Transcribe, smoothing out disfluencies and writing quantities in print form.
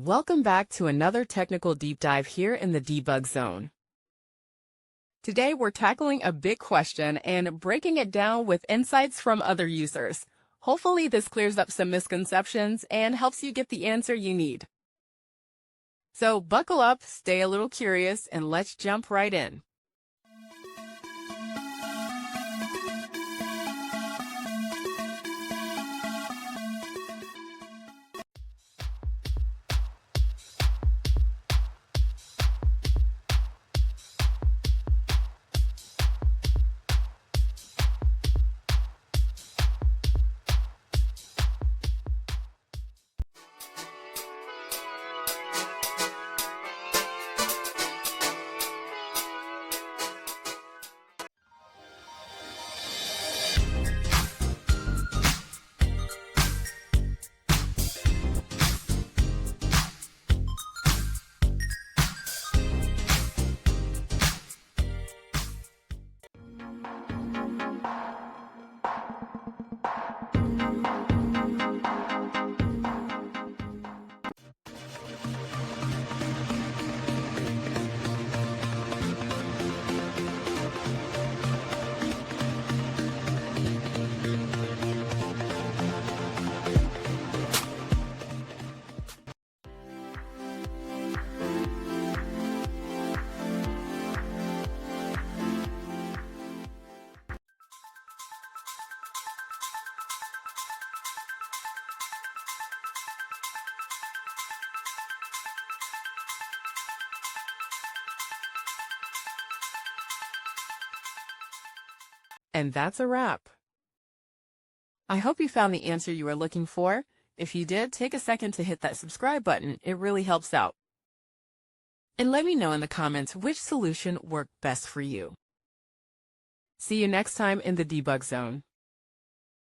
Welcome back to another technical deep dive here in the Debug Zone. Today we're tackling a big question and breaking it down with insights from other users. Hopefully this clears up some misconceptions and helps you get the answer you need. So buckle up, stay a little curious, and let's jump right in. And that's a wrap. I hope you found the answer you were looking for. If you did, take a second to hit that subscribe button. It really helps out. And let me know in the comments which solution worked best for you. See you next time in the Debug Zone.